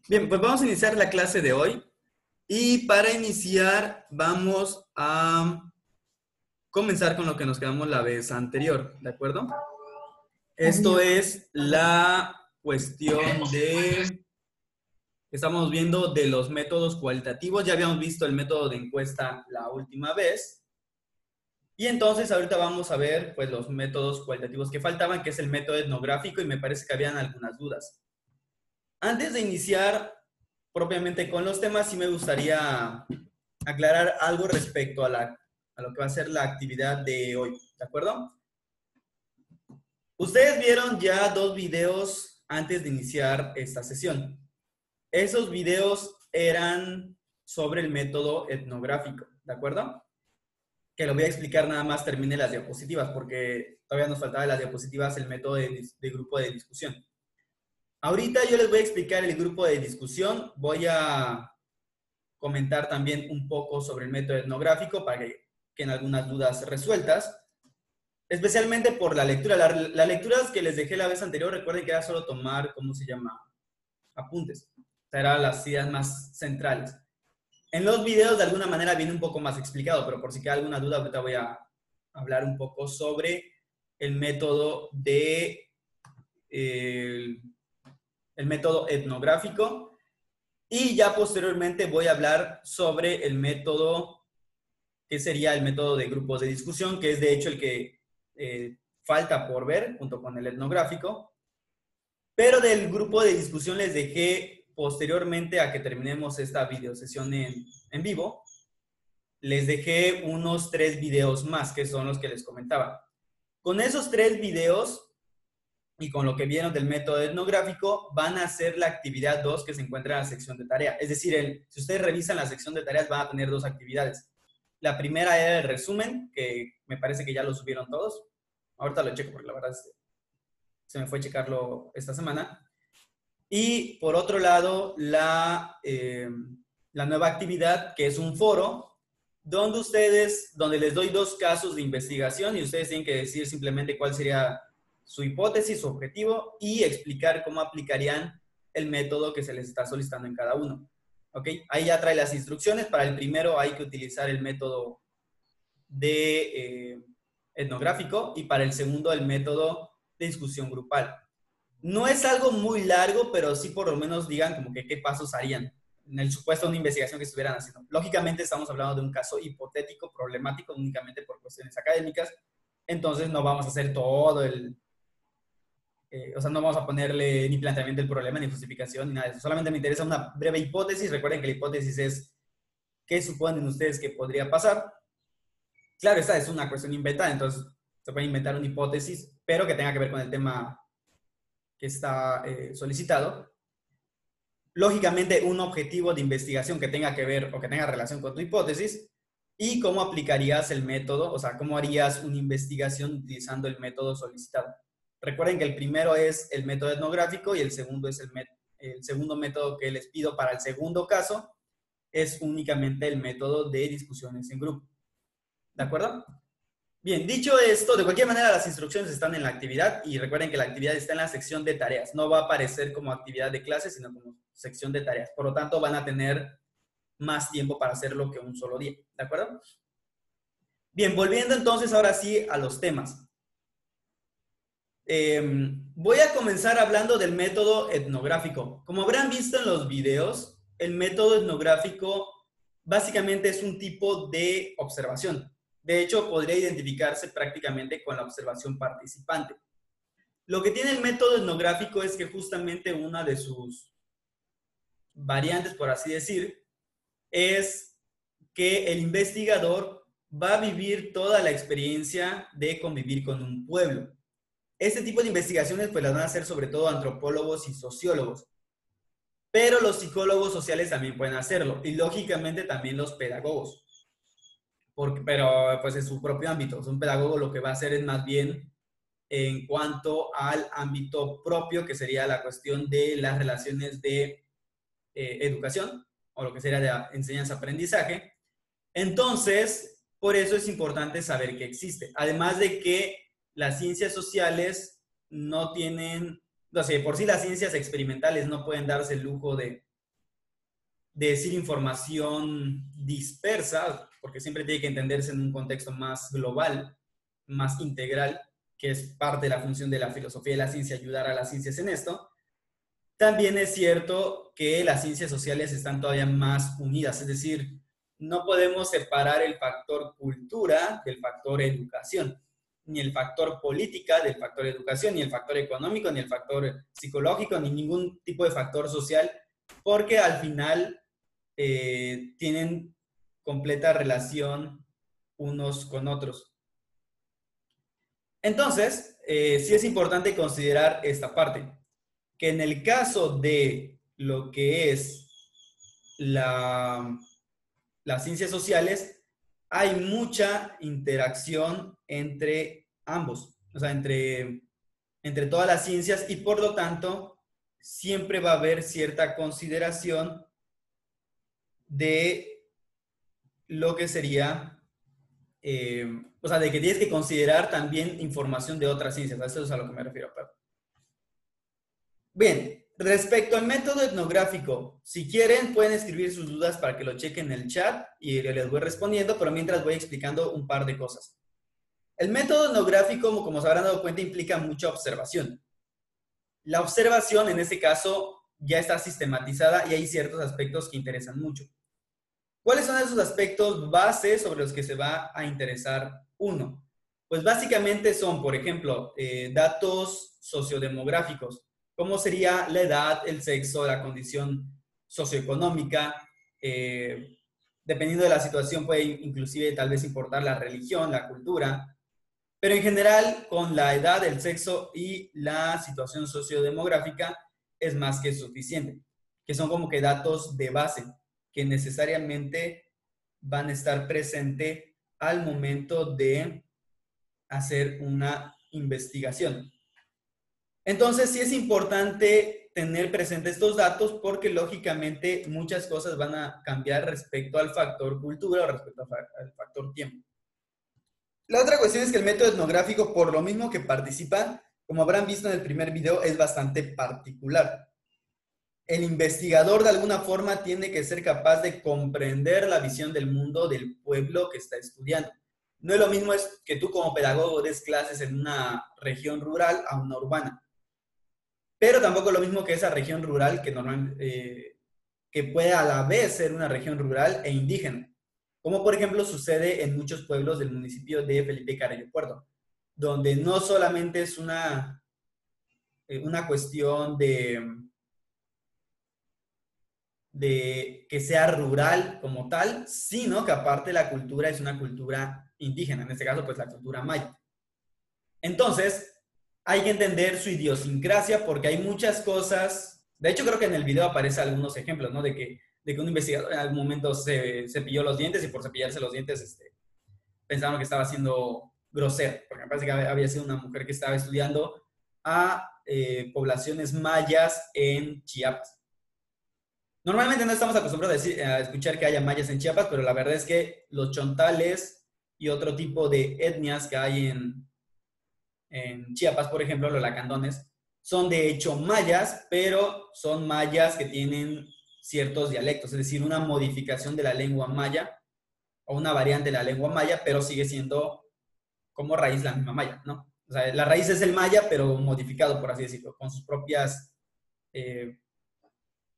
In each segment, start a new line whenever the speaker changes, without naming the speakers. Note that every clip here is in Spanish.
Bien, pues vamos a iniciar la clase de hoy y para iniciar vamos a comenzar con lo que nos quedamos la vez anterior, ¿de acuerdo? Esto es la cuestión de, estamos viendo de los métodos cualitativos, ya habíamos visto el método de encuesta la última vez y entonces ahorita vamos a ver pues los métodos cualitativos que faltaban, que es el método etnográfico y me parece que habían algunas dudas. Antes de iniciar propiamente con los temas, sí me gustaría aclarar algo respecto a lo que va a ser la actividad de hoy, ¿de acuerdo? Ustedes vieron ya dos videos antes de iniciar esta sesión. Esos videos eran sobre el método etnográfico, ¿de acuerdo? Que lo voy a explicar nada más termine las diapositivas, porque todavía nos faltaba de las diapositivas el método de grupo de discusión. Ahorita yo les voy a explicar el grupo de discusión, voy a comentar también un poco sobre el método etnográfico para que queden algunas dudas resueltas, especialmente por la lectura. Las lecturas que les dejé la vez anterior, recuerden que era solo tomar, ¿cómo se llama? Apuntes. O sea, eran las ideas más centrales. En los videos de alguna manera viene un poco más explicado, pero por si queda alguna duda, ahorita voy a hablar un poco sobre el método el método etnográfico y ya posteriormente voy a hablar sobre el método que sería el método de grupos de discusión, que es de hecho el que falta por ver junto con el etnográfico. Pero del grupo de discusión les dejé posteriormente a que terminemos esta videosesión en vivo, les dejé unos 3 videos más, que son los que les comentaba. Con esos 3 videos y con lo que vieron del método etnográfico, van a hacer la actividad 2 que se encuentra en la sección de tarea. Es decir, si ustedes revisan la sección de tareas, van a tener 2 actividades. La primera era el resumen, que me parece que ya lo subieron todos. Ahorita lo checo porque la verdad se me fue a checarlo esta semana. Y por otro lado, la nueva actividad, que es un foro, donde les doy 2 casos de investigación y ustedes tienen que decir simplemente cuál sería su hipótesis, su objetivo y explicar cómo aplicarían el método que se les está solicitando en cada uno. ¿Ok? Ahí ya trae las instrucciones. Para el primero hay que utilizar el método etnográfico y para el segundo el método de discusión grupal. No es algo muy largo, pero sí por lo menos digan como que qué pasos harían en el supuesto de una investigación que estuvieran haciendo. Lógicamente estamos hablando de un caso hipotético, problemático, únicamente por cuestiones académicas, entonces no vamos a hacer todo o sea, no vamos a ponerle ni planteamiento del problema, ni justificación, ni nada de eso. Solamente me interesa una breve hipótesis. Recuerden que la hipótesis es qué suponen ustedes que podría pasar. Claro, esta es una cuestión inventada, entonces se puede inventar una hipótesis, pero que tenga que ver con el tema que está solicitado. Lógicamente, un objetivo de investigación que tenga que ver o que tenga relación con tu hipótesis y cómo aplicarías el método, o sea, cómo harías una investigación utilizando el método solicitado. Recuerden que el primero es el método etnográfico y el segundo es el segundo método que les pido para el segundo caso es únicamente el método de discusiones en grupo. ¿De acuerdo? Bien, dicho esto, de cualquier manera las instrucciones están en la actividad y recuerden que la actividad está en la sección de tareas. No va a aparecer como actividad de clase, sino como sección de tareas. Por lo tanto, van a tener más tiempo para hacerlo que un solo día. ¿De acuerdo? Bien, volviendo entonces ahora sí a los temas. Voy a comenzar hablando del método etnográfico. Como habrán visto en los videos, el método etnográfico básicamente es un tipo de observación. De hecho, podría identificarse prácticamente con la observación participante. Lo que tiene el método etnográfico es que justamente una de sus variantes, por así decir, es que el investigador va a vivir toda la experiencia de convivir con un pueblo. Este tipo de investigaciones pues las van a hacer sobre todo antropólogos y sociólogos, pero los psicólogos sociales también pueden hacerlo y lógicamente también los pedagogos, pero pues en su propio ámbito. Un pedagogo lo que va a hacer es más bien en cuanto al ámbito propio, que sería la cuestión de las relaciones de educación o lo que sería de enseñanza-aprendizaje. Entonces, por eso es importante saber que existe. Además de que las ciencias sociales no tienen, o sea, por sí las ciencias experimentales no pueden darse el lujo de de decir información dispersa, porque siempre tiene que entenderse en un contexto más global, más integral, que es parte de la función de la filosofía y la ciencia, ayudar a las ciencias en esto. También es cierto que las ciencias sociales están todavía más unidas, es decir, no podemos separar el factor cultura del factor educación, ni el factor política del factor educación, ni el factor económico, ni el factor psicológico, ni ningún tipo de factor social, porque al final tienen completa relación unos con otros. Entonces, sí es importante considerar esta parte, que en el caso de lo que es las ciencias sociales, hay mucha interacción entre ambos, o sea, entre todas las ciencias y por lo tanto siempre va a haber cierta consideración de lo que sería, o sea, de que tienes que considerar también información de otras ciencias. A eso es a lo que me refiero, Pedro. Bien, respecto al método etnográfico, si quieren pueden escribir sus dudas para que lo chequen en el chat y les voy respondiendo, pero mientras voy explicando un par de cosas. El método etnográfico, como se habrán dado cuenta, implica mucha observación. La observación, en este caso, ya está sistematizada y hay ciertos aspectos que interesan mucho. ¿Cuáles son esos aspectos base sobre los que se va a interesar uno? Pues básicamente son, por ejemplo, datos sociodemográficos. ¿Cómo sería la edad, el sexo, la condición socioeconómica? Dependiendo de la situación puede inclusive tal vez importar la religión, la cultura. Pero en general, con la edad, el sexo y la situación sociodemográfica es más que suficiente. Que son como que datos de base que necesariamente van a estar presentes al momento de hacer una investigación. Entonces, sí es importante tener presentes estos datos porque lógicamente muchas cosas van a cambiar respecto al factor cultura o respecto al factor tiempo. La otra cuestión es que el método etnográfico, por lo mismo que participa, como habrán visto en el primer video, es bastante particular. El investigador de alguna forma tiene que ser capaz de comprender la visión del mundo del pueblo que está estudiando. No es lo mismo que tú como pedagogo des clases en una región rural a una urbana. Pero tampoco es lo mismo que esa región rural que puede a la vez ser una región rural e indígena. Como por ejemplo sucede en muchos pueblos del municipio de Felipe Carrillo Puerto, donde no solamente es una cuestión de que sea rural como tal, sino que aparte la cultura es una cultura indígena, en este caso pues la cultura maya. Entonces, hay que entender su idiosincrasia porque hay muchas cosas, de hecho creo que en el video aparecen algunos ejemplos, ¿no? De que un investigador en algún momento se cepilló los dientes y por cepillarse los dientes pensaron que estaba siendo grosero, porque me parece que había sido una mujer que estaba estudiando a poblaciones mayas en Chiapas. Normalmente no estamos acostumbrados a escuchar que haya mayas en Chiapas, pero la verdad es que los chontales y otro tipo de etnias que hay en Chiapas, por ejemplo, los lacandones, son de hecho mayas, pero son mayas que tienen ciertos dialectos, es decir, una modificación de la lengua maya o una variante de la lengua maya, pero sigue siendo como raíz la misma maya, ¿no? O sea, la raíz es el maya, pero modificado, por así decirlo, con sus propias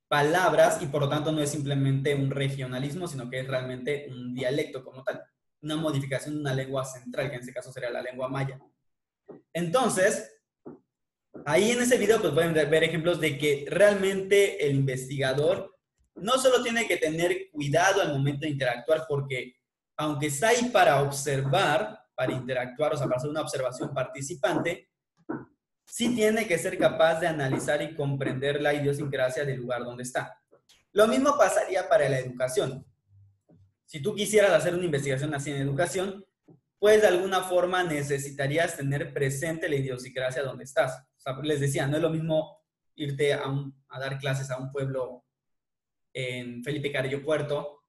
palabras y por lo tanto no es simplemente un regionalismo, sino que es realmente un dialecto como tal, una modificación de una lengua central, que en este caso sería la lengua maya. Entonces, ahí en ese video pues pueden ver ejemplos de que realmente el investigador no solo tiene que tener cuidado al momento de interactuar, porque aunque está ahí para observar, para interactuar, o sea, para hacer una observación participante, sí tiene que ser capaz de analizar y comprender la idiosincrasia del lugar donde está. Lo mismo pasaría para la educación. Si tú quisieras hacer una investigación así en educación, pues de alguna forma necesitarías tener presente la idiosincrasia donde estás. O sea, les decía, no es lo mismo irte a dar clases a un pueblo en Felipe Carrillo Puerto,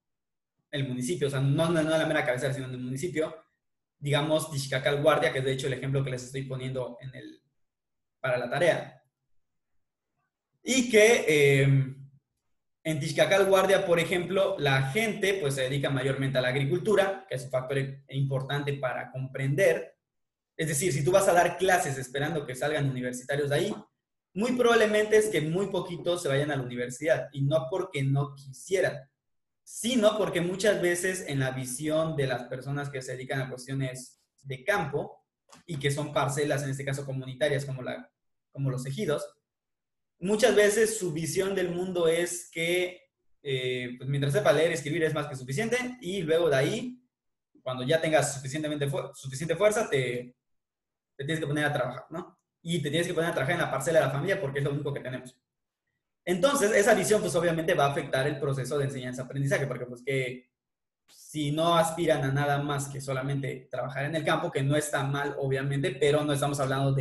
el municipio, o sea, no en la mera cabecera, sino en el municipio, digamos, Tixcacal Guardia, que es de hecho el ejemplo que les estoy poniendo para la tarea. Y que en En Tixcacal Guardia, por ejemplo, la gente pues se dedica mayormente a la agricultura, que es un factor importante para comprender. Es decir, si tú vas a dar clases esperando que salgan universitarios de ahí, muy probablemente es que muy poquitos se vayan a la universidad, y no porque no quisieran, sino porque muchas veces en la visión de las personas que se dedican a cuestiones de campo y que son parcelas, en este caso comunitarias, como los ejidos, muchas veces su visión del mundo es que pues mientras sepa leer y escribir es más que suficiente, y luego de ahí, cuando ya tengas suficiente fuerza, te tienes que poner a trabajar, ¿no? Y te tienes que poner a trabajar en la parcela de la familia porque es lo único que tenemos. Entonces, esa visión, pues obviamente va a afectar el proceso de enseñanza-aprendizaje, porque pues que si no aspiran a nada más que solamente trabajar en el campo, que no está mal, obviamente, pero no estamos hablando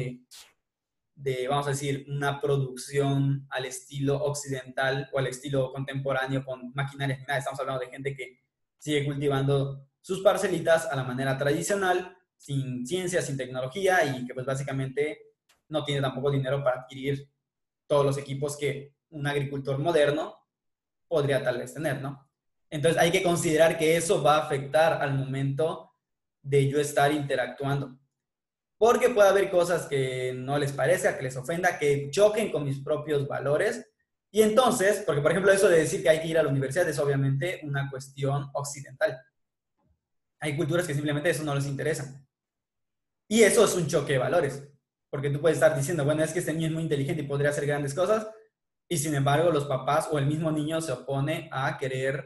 vamos a decir, una producción al estilo occidental o al estilo contemporáneo con maquinarias ni nada. Estamos hablando de gente que sigue cultivando sus parcelitas a la manera tradicional, sin ciencia, sin tecnología, y que pues básicamente no tiene tampoco dinero para adquirir todos los equipos que un agricultor moderno podría tal vez tener, ¿no? Entonces hay que considerar que eso va a afectar al momento de yo estar interactuando. Porque puede haber cosas que no les parezca, que les ofenda, que choquen con mis propios valores. Y entonces, porque por ejemplo eso de decir que hay que ir a la universidad es obviamente una cuestión occidental. Hay culturas que simplemente eso no les interesa. Y eso es un choque de valores. Porque tú puedes estar diciendo, bueno, es que este niño es muy inteligente y podría hacer grandes cosas, y sin embargo los papás o el mismo niño se opone a querer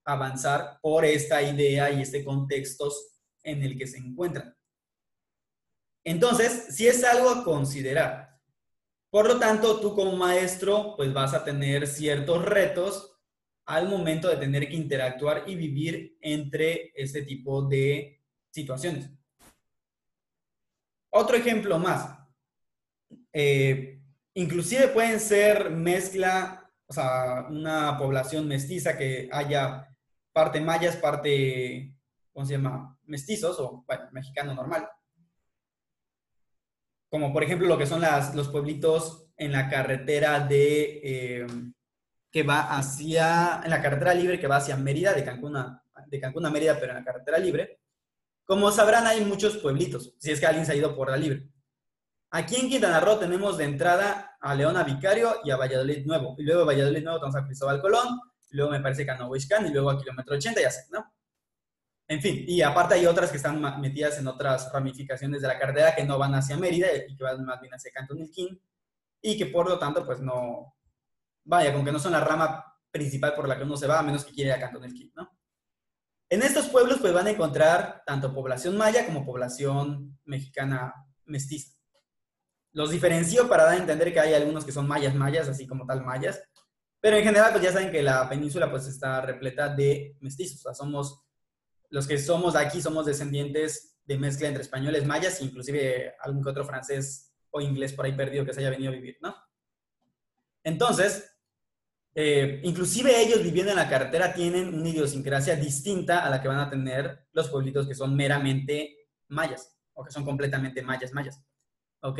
avanzar por esta idea y este contexto en el que se encuentran. Entonces, sí es algo a considerar. Por lo tanto, tú como maestro, pues vas a tener ciertos retos al momento de tener que interactuar y vivir entre este tipo de situaciones. Otro ejemplo más. Inclusive pueden ser mezcla, o sea, una población mestiza que haya parte mayas, parte, ¿cómo se llama? Mestizos o, bueno, mexicano normal. Como por ejemplo lo que son los pueblitos en la carretera que va en la carretera libre que va hacia Mérida, de Cancún a Mérida, pero en la carretera libre. Como sabrán, hay muchos pueblitos, si es que alguien se ha ido por la libre. Aquí en Quintana Roo tenemos de entrada a León a Vicario y a Valladolid Nuevo. Y luego de Valladolid Nuevo tenemos a Cristóbal Colón, y luego me parece que a Novoixcan, y luego a Kilómetro 80 y así, ¿no? En fin, y aparte hay otras que están metidas en otras ramificaciones de la carretera que no van hacia Mérida y que van más bien hacia Cantón Ilquín, y que por lo tanto, pues no, vaya, como que no son la rama principal por la que uno se va, a menos que quiera ir a Cantón Ilquín, ¿no? En estos pueblos, pues van a encontrar tanto población maya como población mexicana mestiza. Los diferencio para dar a entender que hay algunos que son mayas, así como tal mayas, pero en general, pues ya saben que la península pues está repleta de mestizos, o sea, los que somos de aquí somos descendientes de mezcla entre españoles, mayas, e inclusive algún que otro francés o inglés por ahí perdido que se haya venido a vivir, ¿no? Entonces, inclusive ellos viviendo en la carretera tienen una idiosincrasia distinta a la que van a tener los pueblitos que son meramente mayas, o que son completamente mayas, ¿ok?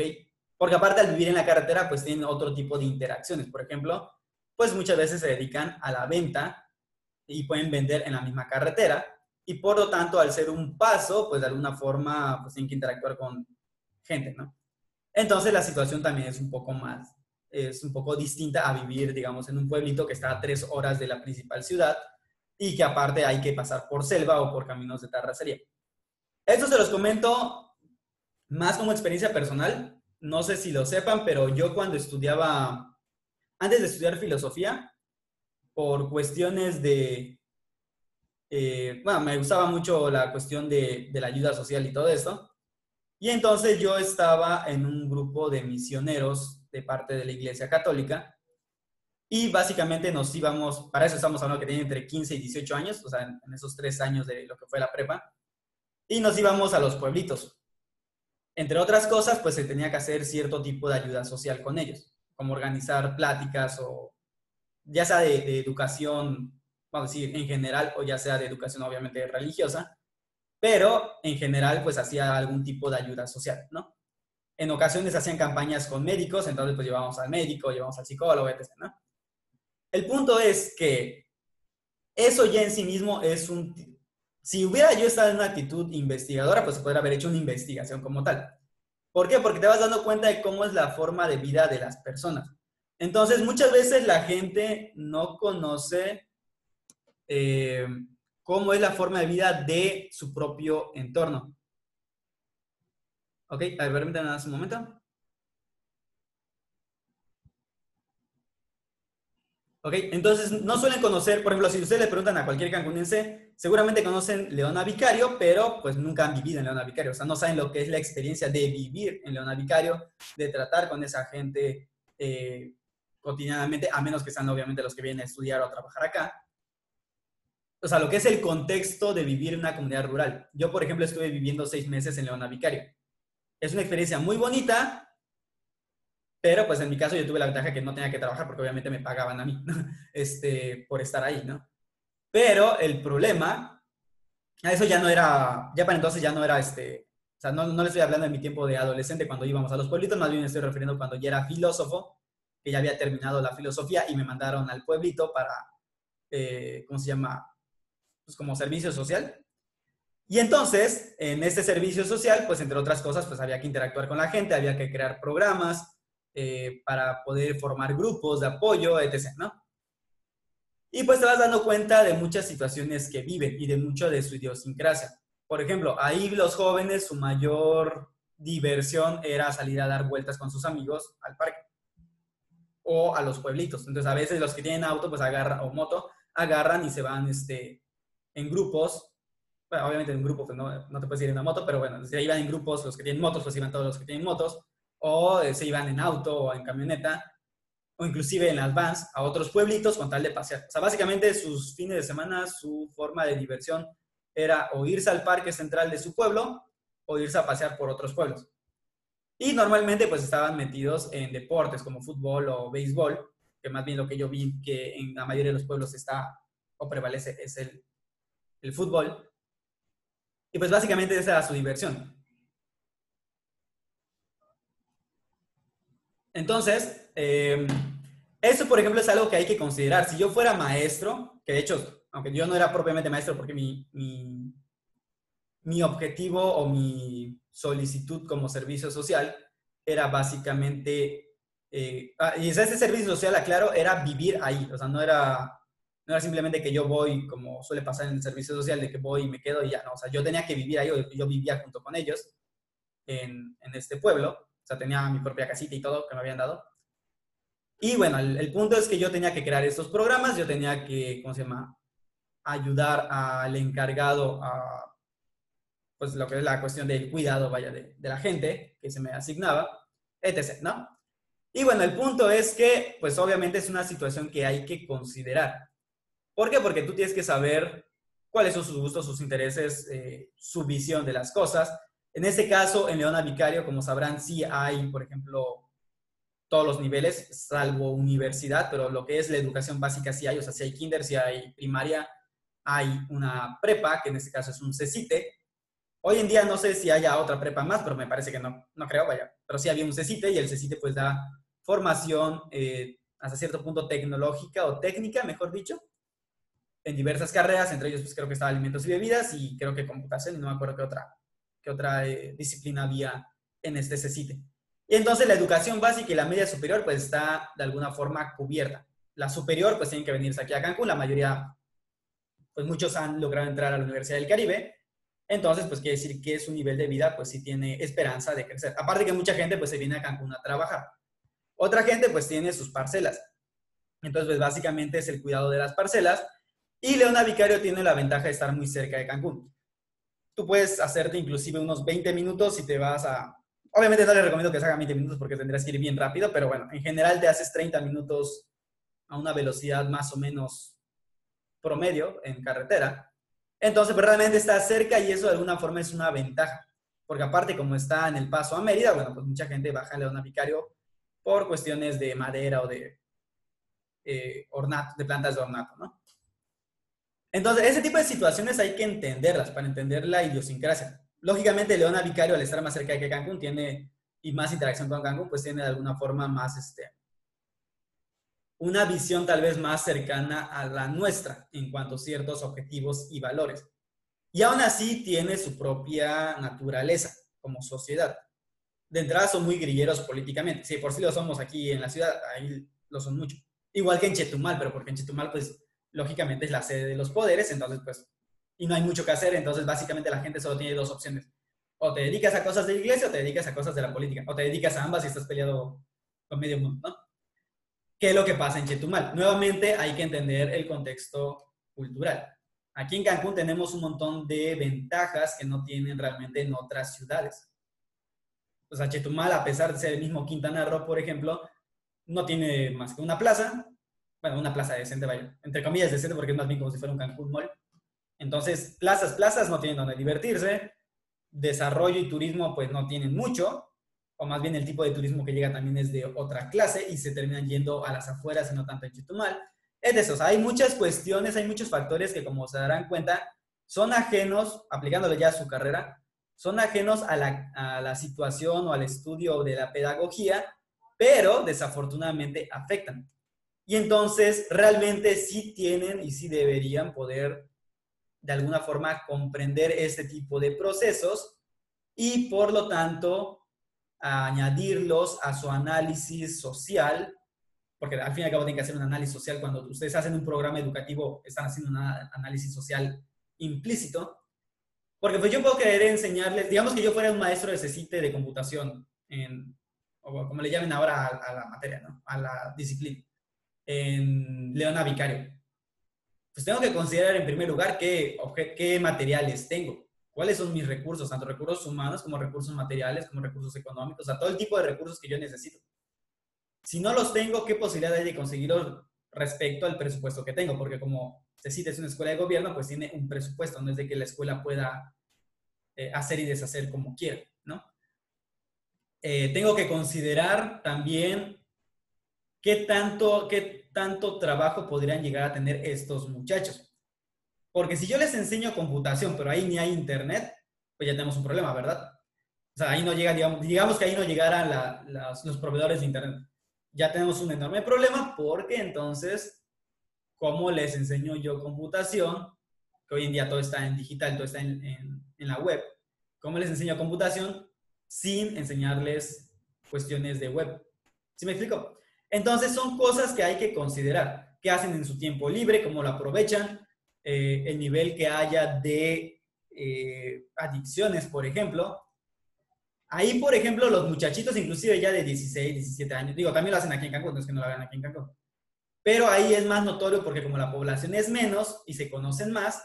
Porque aparte al vivir en la carretera, pues tienen otro tipo de interacciones. Por ejemplo, pues muchas veces se dedican a la venta y pueden vender en la misma carretera, y por lo tanto, al ser un paso, pues de alguna forma, pues tienen que interactuar con gente, ¿no? Entonces la situación también es un poco distinta a vivir, digamos, en un pueblito que está a 3 horas de la principal ciudad y que aparte hay que pasar por selva o por caminos de terracería. Esto se los comento más como experiencia personal. No sé si lo sepan, pero yo cuando estudiaba, antes de estudiar filosofía, por cuestiones bueno, me gustaba mucho la cuestión de la ayuda social y todo esto. Y entonces yo estaba en un grupo de misioneros de parte de la Iglesia Católica, y básicamente nos íbamos, para eso estamos hablando que tenía entre 15 y 18 años, o sea, en esos 3 años de lo que fue la prepa, y nos íbamos a los pueblitos. Entre otras cosas, pues se tenía que hacer cierto tipo de ayuda social con ellos, como organizar pláticas o ya sea de educación, vamos a decir, en general, o ya sea de educación obviamente religiosa, pero en general pues hacía algún tipo de ayuda social, ¿no? En ocasiones hacían campañas con médicos, entonces pues llevábamos al médico, llevábamos al psicólogo, etc., ¿no? El punto es que eso ya en sí mismo es un... Si hubiera yo estado en una actitud investigadora, pues se podría haber hecho una investigación como tal. ¿Por qué? Porque te vas dando cuenta de cómo es la forma de vida de las personas. Entonces, muchas veces la gente no conoce eh, cómo es la forma de vida de su propio entorno. Ok, a ver, permítanme un momento. Ok, entonces no suelen conocer, por ejemplo, si ustedes le preguntan a cualquier cancunense, seguramente conocen Leona Vicario, pero pues nunca han vivido en Leona Vicario, o sea, no saben lo que es la experiencia de vivir en Leona Vicario, de tratar con esa gente cotidianamente, a menos que sean obviamente los que vienen a estudiar o a trabajar acá. O sea, lo que es el contexto de vivir en una comunidad rural. Yo, por ejemplo, estuve viviendo 6 meses en Leona Vicario. Es una experiencia muy bonita, pero pues en mi caso yo tuve la ventaja que no tenía que trabajar porque obviamente me pagaban a mí, por estar ahí, ¿no? Pero el problema, eso ya no era, ya para entonces ya no era o sea, no le estoy hablando de mi tiempo de adolescente cuando íbamos a los pueblitos, más bien me estoy refiriendo cuando ya era filósofo, que ya había terminado la filosofía y me mandaron al pueblito para, ¿cómo se llama? Pues como servicio social. Y entonces, en este servicio social, pues entre otras cosas, pues había que interactuar con la gente, había que crear programas para poder formar grupos de apoyo, etc., ¿no? Y pues te vas dando cuenta de muchas situaciones que viven y de mucho de su idiosincrasia. Por ejemplo, ahí los jóvenes, su mayor diversión era salir a dar vueltas con sus amigos al parque o a los pueblitos. Entonces, a veces los que tienen auto, pues agarran, o moto, agarran y se van en grupos. Bueno, obviamente en un grupo pues no te puedes ir en una moto, pero bueno, se iban en grupos, los que tienen motos, pues iban todos los que tienen motos, o se iban en auto o en camioneta, o inclusive en las vans a otros pueblitos con tal de pasear. O sea, básicamente sus fines de semana, su forma de diversión era o irse al parque central de su pueblo o irse a pasear por otros pueblos. Y normalmente pues estaban metidos en deportes como fútbol o béisbol, que más bien lo que yo vi que en la mayoría de los pueblos está o prevalece es el fútbol. Y pues básicamente esa era su diversión. Entonces, eso, por ejemplo, es algo que hay que considerar. Si yo fuera maestro, que de hecho, aunque yo no era propiamente maestro porque mi objetivo o mi solicitud como servicio social era básicamente, y ese servicio social, aclaro, era vivir ahí, o sea, no era simplemente que yo voy, como suele pasar en el servicio social, de que voy y me quedo y ya, no, o sea, yo tenía que vivir ahí, yo vivía junto con ellos en este pueblo, o sea, tenía mi propia casita y todo que me habían dado. Y bueno, el punto es que yo tenía que crear estos programas, yo tenía que, ¿cómo se llama?, ayudar al encargado a pues lo que es la cuestión del cuidado, vaya, de la gente que se me asignaba, etc., ¿no? Y bueno, el punto es que, pues obviamente es una situación que hay que considerar. ¿Por qué? Porque tú tienes que saber cuáles son sus gustos, sus intereses, su visión de las cosas. En este caso, en Leona Vicario, como sabrán, sí hay, por ejemplo, todos los niveles, salvo universidad, pero lo que es la educación básica sí hay, o sea, sí hay kinder, sí hay primaria, hay una prepa, que en este caso es un CECITE. Hoy en día no sé si haya otra prepa más, pero me parece que no creo, vaya. Pero sí había un CECITE y el CECITE pues da formación hasta cierto punto tecnológica o técnica, mejor dicho, en diversas carreras, entre ellos pues creo que estaba alimentos y bebidas y creo que computación y no me acuerdo qué otra disciplina había en este CECITE. Y entonces la educación básica y la media superior pues está de alguna forma cubierta. La superior pues tienen que venirse aquí a Cancún, la mayoría, pues muchos han logrado entrar a la Universidad del Caribe, entonces, pues quiere decir que su nivel de vida, pues sí tiene esperanza de crecer. Aparte que mucha gente, pues se viene a Cancún a trabajar. Otra gente, pues tiene sus parcelas. Entonces, pues básicamente es el cuidado de las parcelas. Y Leona Vicario tiene la ventaja de estar muy cerca de Cancún. Tú puedes hacerte inclusive unos 20 minutos si te vas a... Obviamente no les recomiendo que se hagan 20 minutos porque tendrás que ir bien rápido, pero bueno, en general te haces 30 minutos a una velocidad más o menos promedio en carretera. Entonces, pues realmente está cerca y eso de alguna forma es una ventaja. Porque aparte, como está en el paso a Mérida, bueno, pues mucha gente baja a Leona Vicario por cuestiones de madera o de ornato, de plantas de ornato, ¿no? Entonces, ese tipo de situaciones hay que entenderlas para entender la idiosincrasia. Lógicamente, Leona Vicario, al estar más cerca de Cancún, tiene, y más interacción con Cancún, pues tiene de alguna forma más, una visión tal vez más cercana a la nuestra en cuanto a ciertos objetivos y valores. Y aún así tiene su propia naturaleza como sociedad. De entrada son muy grilleros políticamente. Si por sí lo somos aquí en la ciudad, ahí lo son mucho. Igual que en Chetumal, pero porque en Chetumal, pues, lógicamente es la sede de los poderes, entonces, pues, y no hay mucho que hacer, entonces básicamente la gente solo tiene dos opciones. O te dedicas a cosas de la iglesia o te dedicas a cosas de la política. O te dedicas a ambas y estás peleado con medio mundo, ¿no? ¿Qué es lo que pasa en Chetumal? Nuevamente hay que entender el contexto cultural. Aquí en Cancún tenemos un montón de ventajas que no tienen realmente en otras ciudades. O sea, Chetumal, a pesar de ser el mismo Quintana Roo, por ejemplo, no tiene más que una plaza, bueno, una plaza decente, vaya, entre comillas decente porque es más bien como si fuera un Cancún Mall. Entonces, plazas no tienen donde divertirse, desarrollo y turismo pues no tienen mucho, o más bien el tipo de turismo que llega también es de otra clase y se terminan yendo a las afueras y no tanto en Chetumal. Es de eso, o sea, hay muchas cuestiones, hay muchos factores que como se darán cuenta son ajenos, aplicándole ya a su carrera, son ajenos a la situación o al estudio de la pedagogía, pero desafortunadamente afectan. Y entonces realmente sí tienen y sí deberían poder de alguna forma comprender este tipo de procesos y por lo tanto añadirlos a su análisis social, porque al fin y al cabo tienen que hacer un análisis social. Cuando ustedes hacen un programa educativo, están haciendo un análisis social implícito, porque pues yo puedo querer enseñarles, digamos que yo fuera un maestro de CECITE de computación, o como le llamen ahora a la materia, ¿no? A la disciplina, en Leona Vicario. Pues tengo que considerar en primer lugar qué materiales tengo, cuáles son mis recursos, tanto recursos humanos como recursos materiales, como recursos económicos, o sea, todo el tipo de recursos que yo necesito. Si no los tengo, ¿qué posibilidad hay de conseguirlos respecto al presupuesto que tengo? Porque como CECITE es una escuela de gobierno, pues tiene un presupuesto, no es de que la escuela pueda hacer y deshacer como quiera, ¿no? Tengo que considerar también qué tanto trabajo podrían llegar a tener estos muchachos. Porque si yo les enseño computación, pero ahí ni hay internet, pues ya tenemos un problema, ¿verdad? O sea, ahí no llega, digamos que ahí no llegaran los proveedores de internet. Ya tenemos un enorme problema porque entonces, ¿cómo les enseño yo computación? Que hoy en día todo está en digital, todo está en la web. ¿Cómo les enseño computación sin enseñarles cuestiones de web? ¿Sí me explico? Entonces son cosas que hay que considerar. ¿Qué hacen en su tiempo libre? ¿Cómo lo aprovechan? El nivel que haya de adicciones, por ejemplo. Ahí, por ejemplo, los muchachitos, inclusive ya de 16, 17 años, digo, también lo hacen aquí en Cancún, no es que no lo hagan aquí en Cancún, pero ahí es más notorio porque como la población es menos y se conocen más,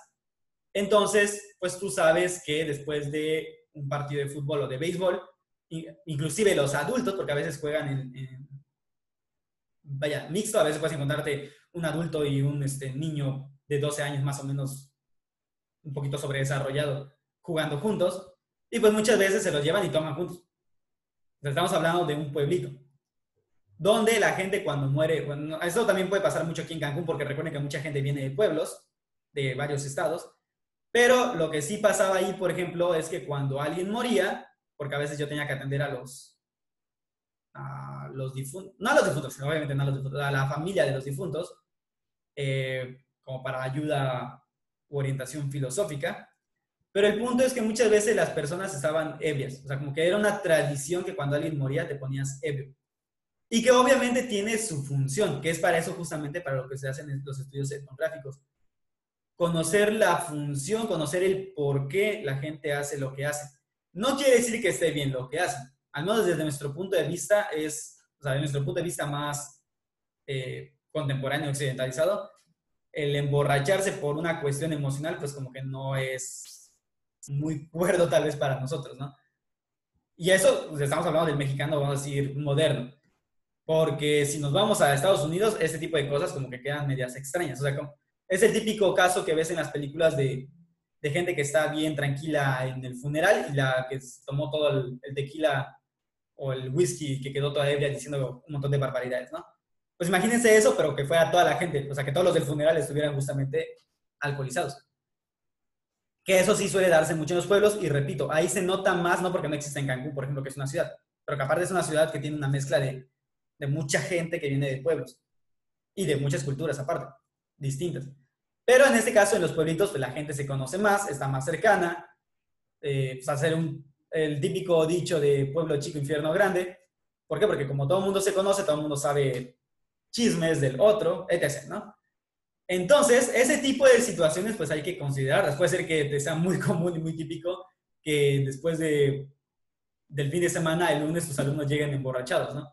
entonces, pues tú sabes que después de un partido de fútbol o de béisbol, inclusive los adultos, porque a veces juegan vaya, mixto, a veces puedes encontrarte un adulto y un niño de 12 años más o menos, un poquito sobredesarrollado, jugando juntos, y pues muchas veces se los llevan y toman juntos. O sea, estamos hablando de un pueblito, donde la gente cuando muere, bueno, eso también puede pasar mucho aquí en Cancún, porque recuerden que mucha gente viene de pueblos, de varios estados, pero lo que sí pasaba ahí, por ejemplo, es que cuando alguien moría, porque a veces yo tenía que atender a los difuntos, no a los difuntos, obviamente no a los difuntos, a la familia de los difuntos, como para ayuda u orientación filosófica. Pero el punto es que muchas veces las personas estaban ebrias, o sea, como que era una tradición que cuando alguien moría te ponías ebrio. Y que obviamente tiene su función, que es para eso justamente para lo que se hacen los estudios etnográficos. Conocer la función, conocer el por qué la gente hace lo que hace. No quiere decir que esté bien lo que hacen, al menos desde nuestro punto de vista o sea, de nuestro punto de vista más contemporáneo, occidentalizado, el emborracharse por una cuestión emocional, pues como que no es muy cuerdo tal vez para nosotros, ¿no? Y eso, pues estamos hablando del mexicano, vamos a decir, moderno. Porque si nos vamos a Estados Unidos, este tipo de cosas como que quedan medias extrañas. O sea, como, es el típico caso que ves en las películas de gente que está bien tranquila en el funeral y la que tomó todo el tequila o el whisky que quedó toda ebria diciendo un montón de barbaridades, ¿no? Pues imagínense eso, pero que fuera toda la gente, o sea, que todos los del funeral estuvieran justamente alcoholizados. Que eso sí suele darse mucho en los pueblos y repito, ahí se nota más, no porque no existe en Cancún, por ejemplo, que es una ciudad, pero que aparte es una ciudad que tiene una mezcla de mucha gente que viene de pueblos. y de muchas culturas aparte, distintas. Pero en este caso, en los pueblitos, pues la gente se conoce más, está más cercana, pues hacer el típico dicho de pueblo chico, infierno grande. ¿Por qué? Porque como todo el mundo se conoce, todo el mundo sabe chismes del otro, etc., ¿no? Entonces, ese tipo de situaciones, pues hay que considerarlas. Puede ser que te sea muy común y muy típico que después del fin de semana, el lunes, tus alumnos lleguen emborrachados, ¿no?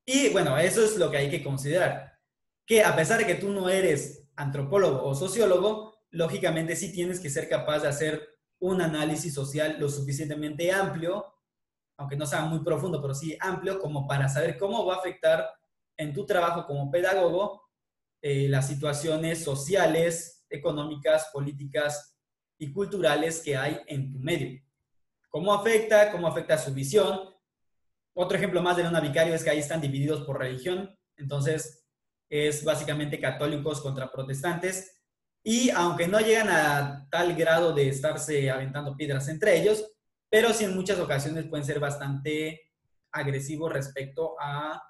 Y bueno, eso es lo que hay que considerar. Que a pesar de que tú no eres antropólogo o sociólogo, lógicamente sí tienes que ser capaz de hacer un análisis social lo suficientemente amplio, aunque no sea muy profundo, pero sí amplio, como para saber cómo va a afectar en tu trabajo como pedagogo las situaciones sociales, económicas, políticas y culturales que hay en tu medio. Cómo afecta su visión. Otro ejemplo más de una vicario es que ahí están divididos por religión, entonces es básicamente católicos contra protestantes, y aunque no llegan a tal grado de estarse aventando piedras entre ellos, pero sí en muchas ocasiones pueden ser bastante agresivos respecto a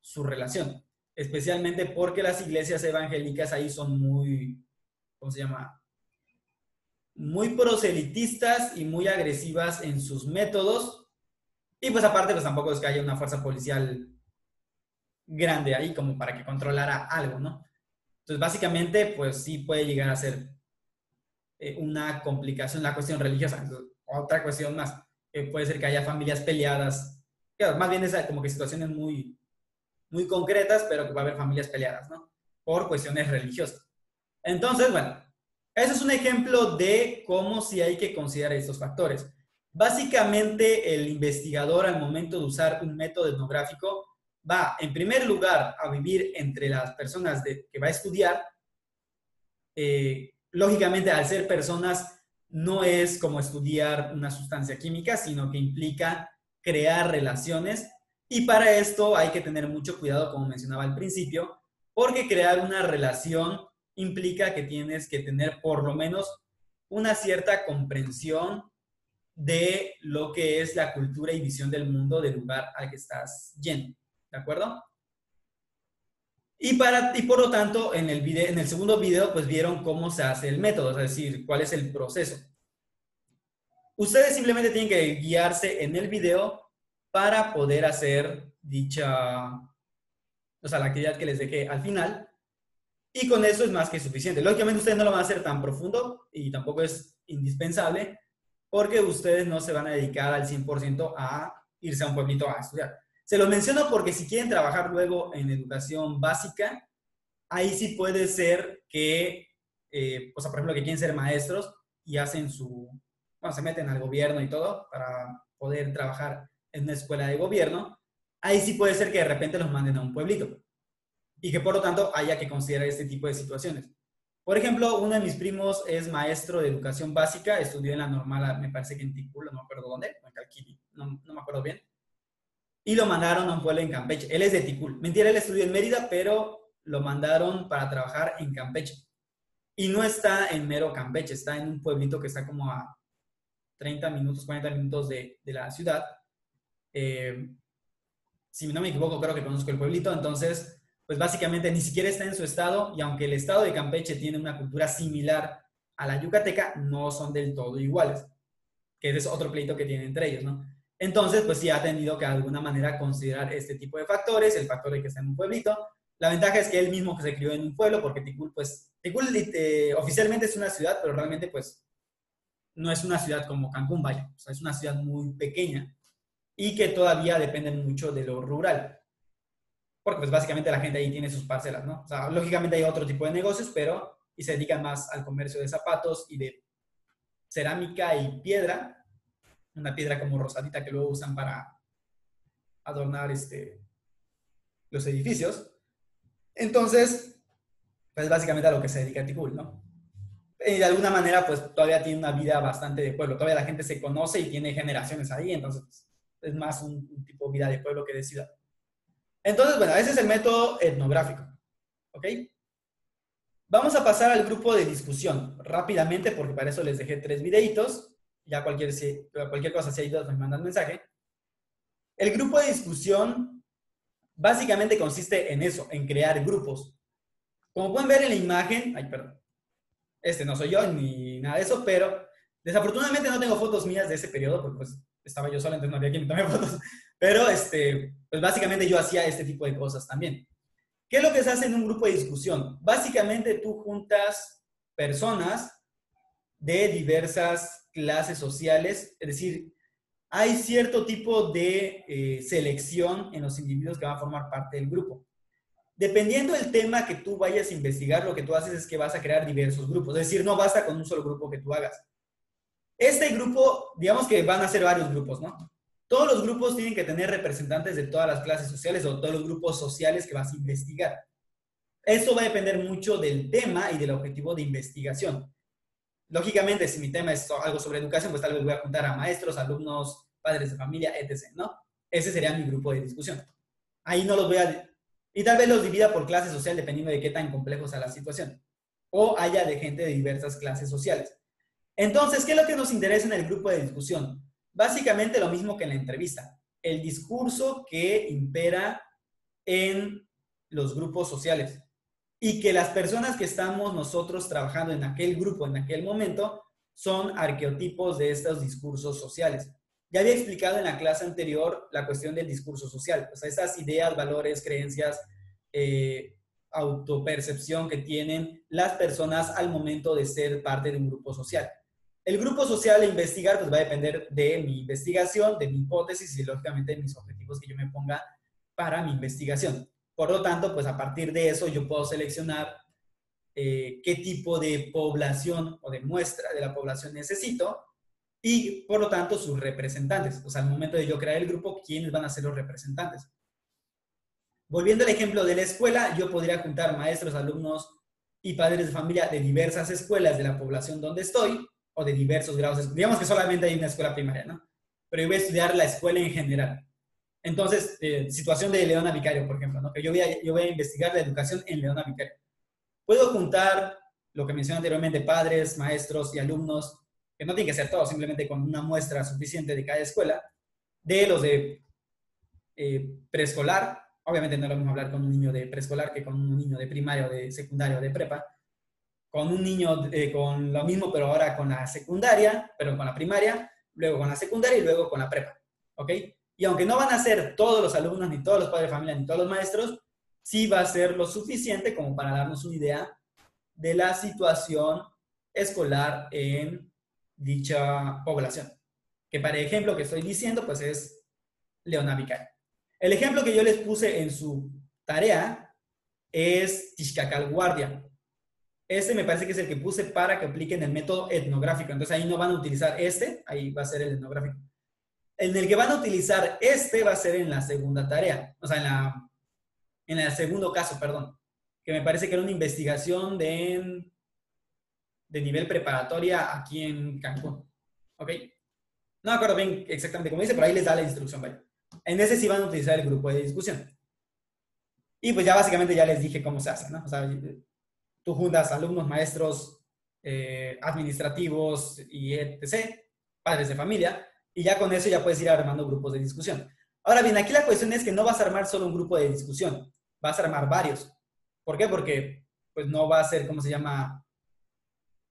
su relación, especialmente porque las iglesias evangélicas ahí son muy, ¿cómo se llama? Muy proselitistas y muy agresivas en sus métodos, y pues aparte pues tampoco es que haya una fuerza policial grande ahí como para que controlara algo, ¿no? Entonces básicamente pues sí puede llegar a ser una complicación la cuestión religiosa. Entonces, otra cuestión más, puede ser que haya familias peleadas, claro, más bien es como que situaciones muy, muy concretas, pero que va a haber familias peleadas, ¿no? Por cuestiones religiosas. Entonces, bueno, ese es un ejemplo de cómo sí hay que considerar estos factores. Básicamente, el investigador al momento de usar un método etnográfico va, en primer lugar, a vivir entre las personas que va a estudiar. Lógicamente, al ser personas, no es como estudiar una sustancia química, sino que implica crear relaciones. Y para esto hay que tener mucho cuidado, como mencionaba al principio, porque crear una relación implica que tienes que tener por lo menos una cierta comprensión de lo que es la cultura y visión del mundo del lugar al que estás yendo. ¿De acuerdo? Y por lo tanto, en el segundo video, pues vieron cómo se hace el método, es decir, cuál es el proceso. Ustedes simplemente tienen que guiarse en el video para poder hacer la actividad que les dejé al final. Y con eso es más que suficiente. Lógicamente ustedes no lo van a hacer tan profundo y tampoco es indispensable porque ustedes no se van a dedicar al 100% a irse a un pueblito a estudiar. Se lo menciono porque si quieren trabajar luego en educación básica, ahí sí puede ser que, por ejemplo, que quieren ser maestros y se meten al gobierno y todo para poder trabajar en una escuela de gobierno. Ahí sí puede ser que de repente los manden a un pueblito y que por lo tanto haya que considerar este tipo de situaciones. Por ejemplo, uno de mis primos es maestro de educación básica, estudió en la normal, me parece que en Ticul, no me acuerdo dónde, en Calquini, no me acuerdo bien, y lo mandaron a un pueblo en Campeche. Él es de Ticul. Mentira, él estudió en Mérida, pero lo mandaron para trabajar en Campeche. Y no está en mero Campeche, está en un pueblito que está como a 30 minutos, 40 minutos de la ciudad. Si no me equivoco, creo que conozco el pueblito. Entonces, pues básicamente ni siquiera está en su estado, y aunque el estado de Campeche tiene una cultura similar a la yucateca, no son del todo iguales, que es otro pleito que tienen entre ellos, ¿no? Entonces, pues sí ha tenido que de alguna manera considerar este tipo de factores, el factor de que está en un pueblito. La ventaja es que él mismo que se crió en un pueblo, porque Ticul oficialmente es una ciudad, pero realmente pues no es una ciudad como Cancún, vaya. O sea, es una ciudad muy pequeña y que todavía depende mucho de lo rural. Porque pues básicamente la gente ahí tiene sus parcelas, ¿no? O sea, lógicamente hay otro tipo de negocios, y se dedican más al comercio de zapatos y de cerámica y piedra, una piedra como rosadita que luego usan para adornar los edificios. Entonces, pues básicamente a lo que se dedica Ticul, ¿no? Y de alguna manera, pues todavía tiene una vida bastante de pueblo. Todavía la gente se conoce y tiene generaciones ahí, entonces pues, es más un tipo de vida de pueblo que de ciudad. Entonces, bueno, ese es el método etnográfico, ¿ok? Vamos a pasar al grupo de discusión rápidamente, porque para eso les dejé 3 videitos. Ya cualquier cosa, si hay dudas, me mandan mensaje. El grupo de discusión básicamente consiste en eso, en crear grupos. Como pueden ver en la imagen, ay, perdón, este no soy yo ni nada de eso, pero desafortunadamente no tengo fotos mías de ese periodo, porque pues estaba yo solo, entonces no había quien me tome fotos. Pero pues básicamente yo hacía este tipo de cosas también. ¿Qué es lo que se hace en un grupo de discusión? Básicamente tú juntas personas de diversas clases sociales, es decir, hay cierto tipo de selección en los individuos que van a formar parte del grupo. Dependiendo del tema que tú vayas a investigar, lo que tú haces es que vas a crear diversos grupos, es decir, no basta con un solo grupo que tú hagas. Este grupo, digamos que van a ser varios grupos, ¿no? Todos los grupos tienen que tener representantes de todas las clases sociales o todos los grupos sociales que vas a investigar. Eso va a depender mucho del tema y del objetivo de investigación. Lógicamente, si mi tema es algo sobre educación, pues tal vez voy a juntar a maestros, alumnos, padres de familia, etc., ¿no? Ese sería mi grupo de discusión. Ahí no los voy a... Y tal vez los divida por clase social dependiendo de qué tan complejo sea la situación. O haya de gente de diversas clases sociales. Entonces, ¿qué es lo que nos interesa en el grupo de discusión? Básicamente lo mismo que en la entrevista. El discurso que impera en los grupos sociales. Y que las personas que estamos nosotros trabajando en aquel grupo, en aquel momento, son arqueotipos de estos discursos sociales. Ya había explicado en la clase anterior la cuestión del discurso social, o sea, esas ideas, valores, creencias, autopercepción que tienen las personas al momento de ser parte de un grupo social. El grupo social a investigar pues va a depender de mi investigación, de mi hipótesis y lógicamente de mis objetivos que yo me ponga para mi investigación. Por lo tanto, pues a partir de eso yo puedo seleccionar qué tipo de población o de muestra de la población necesito y por lo tanto sus representantes. O sea, al momento de yo crear el grupo, ¿quiénes van a ser los representantes? Volviendo al ejemplo de la escuela, yo podría juntar maestros, alumnos y padres de familia de diversas escuelas de la población donde estoy o de diversos grados. Digamos que solamente hay una escuela primaria, ¿no? Pero yo voy a estudiar la escuela en general. Entonces, situación de Leona Vicario, por ejemplo, ¿no? Que yo voy a investigar la educación en Leona Vicario. Puedo juntar lo que mencioné anteriormente, padres, maestros y alumnos, que no tienen que ser todos, simplemente con una muestra suficiente de cada escuela, de los de preescolar. Obviamente no es lo mismo hablar con un niño de preescolar que con un niño de primaria o de secundaria o de prepa. Con un niño con lo mismo, pero ahora con la secundaria, pero con la primaria, luego con la secundaria y luego con la prepa. ¿Ok? Y aunque no van a ser todos los alumnos, ni todos los padres de familia, ni todos los maestros, sí va a ser lo suficiente como para darnos una idea de la situación escolar en dicha población. Que para el ejemplo que estoy diciendo, pues es Leona Vicario. El ejemplo que yo les puse en su tarea es Tixcacal Guardia. Este me parece que es el que puse para que apliquen el método etnográfico. Entonces ahí no van a utilizar este, ahí va a ser el etnográfico. En el que van a utilizar este va a ser en la segunda tarea, o sea, en el segundo caso, perdón, que me parece que era una investigación de nivel preparatoria aquí en Cancún. ¿Ok? No me acuerdo bien exactamente cómo dice, pero ahí les da la instrucción, ¿vale? En ese sí van a utilizar el grupo de discusión. Y pues ya básicamente ya les dije cómo se hace, ¿no? O sea, tú juntas alumnos, maestros, administrativos y etc., padres de familia, y ya con eso ya puedes ir armando grupos de discusión. Ahora bien, aquí la cuestión es que no vas a armar solo un grupo de discusión, vas a armar varios. ¿Por qué? Porque pues no va a ser, ¿cómo se llama?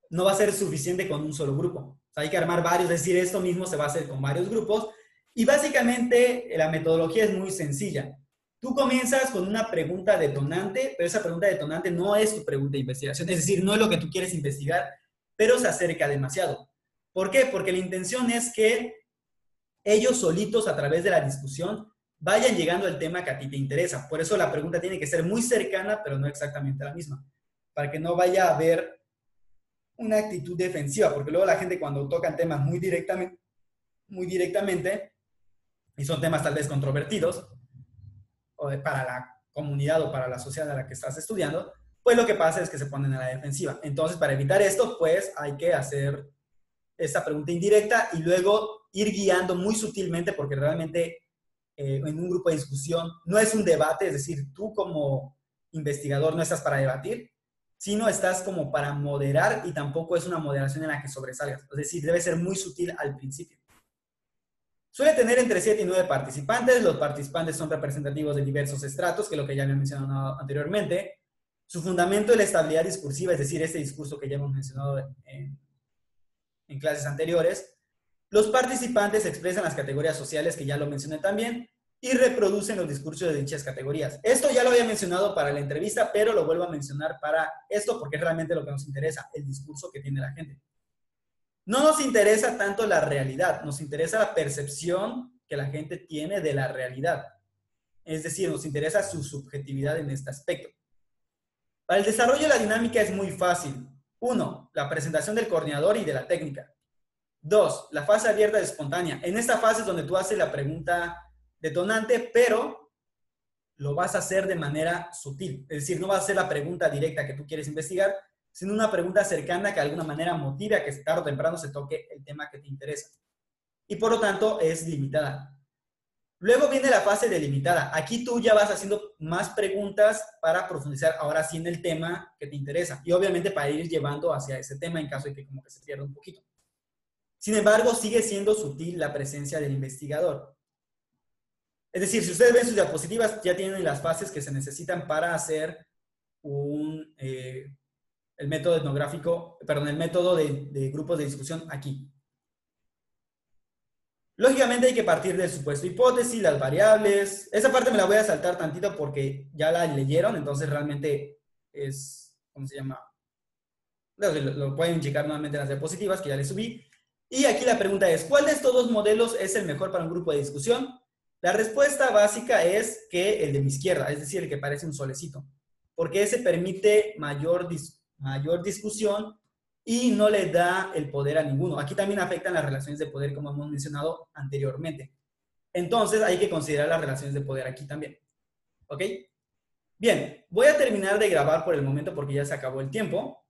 No va a ser suficiente con un solo grupo. O sea, hay que armar varios, es decir, esto mismo se va a hacer con varios grupos. Y básicamente la metodología es muy sencilla. Tú comienzas con una pregunta detonante, pero esa pregunta detonante no es tu pregunta de investigación, es decir, no es lo que tú quieres investigar, pero se acerca demasiado. ¿Por qué? Porque la intención es que ellos solitos a través de la discusión vayan llegando al tema que a ti te interesa. Por eso la pregunta tiene que ser muy cercana, pero no exactamente la misma, para que no vaya a haber una actitud defensiva, porque luego la gente cuando tocan temas muy directamente, y son temas tal vez controvertidos, o para la comunidad o para la sociedad a la que estás estudiando, pues lo que pasa es que se ponen a la defensiva. Entonces, para evitar esto, pues hay que hacer esta pregunta indirecta y luego ir guiando muy sutilmente, porque realmente en un grupo de discusión no es un debate, es decir, tú como investigador no estás para debatir, sino estás como para moderar y tampoco es una moderación en la que sobresalgas. Es decir, debe ser muy sutil al principio. Suele tener entre 7 y 9 participantes. Los participantes son representativos de diversos estratos, que es lo que ya había mencionado anteriormente. Su fundamento es la estabilidad discursiva, es decir, este discurso que ya hemos mencionado en clases anteriores. Los participantes expresan las categorías sociales, que ya lo mencioné también, y reproducen los discursos de dichas categorías. Esto ya lo había mencionado para la entrevista, pero lo vuelvo a mencionar para esto porque es realmente lo que nos interesa, el discurso que tiene la gente. No nos interesa tanto la realidad, nos interesa la percepción que la gente tiene de la realidad. Es decir, nos interesa su subjetividad en este aspecto. Para el desarrollo de la dinámica es muy fácil. 1. La presentación del coordinador y de la técnica. 2. La fase abierta y espontánea. En esta fase es donde tú haces la pregunta detonante, pero lo vas a hacer de manera sutil. Es decir, no vas a hacer la pregunta directa que tú quieres investigar, sino una pregunta cercana que de alguna manera motive a que tarde o temprano se toque el tema que te interesa. Y por lo tanto es limitada. Luego viene la fase delimitada. Aquí tú ya vas haciendo más preguntas para profundizar ahora sí en el tema que te interesa. Y obviamente para ir llevando hacia ese tema en caso de que como que se pierda un poquito. Sin embargo, sigue siendo sutil la presencia del investigador. Es decir, si ustedes ven sus diapositivas, ya tienen las fases que se necesitan para hacer el método etnográfico, perdón, el método de grupos de discusión aquí. Lógicamente hay que partir del supuesto hipótesis, las variables. Esa parte me la voy a saltar tantito porque ya la leyeron, entonces realmente es, ¿cómo se llama? Lo pueden checar nuevamente en las diapositivas que ya les subí. Y aquí la pregunta es, ¿cuál de estos dos modelos es el mejor para un grupo de discusión? La respuesta básica es que el de mi izquierda, es decir, el que parece un solecito, porque ese permite mayor discusión y no le da el poder a ninguno. Aquí también afectan las relaciones de poder, como hemos mencionado anteriormente. Entonces, hay que considerar las relaciones de poder aquí también. ¿Ok? Bien, voy a terminar de grabar por el momento porque ya se acabó el tiempo.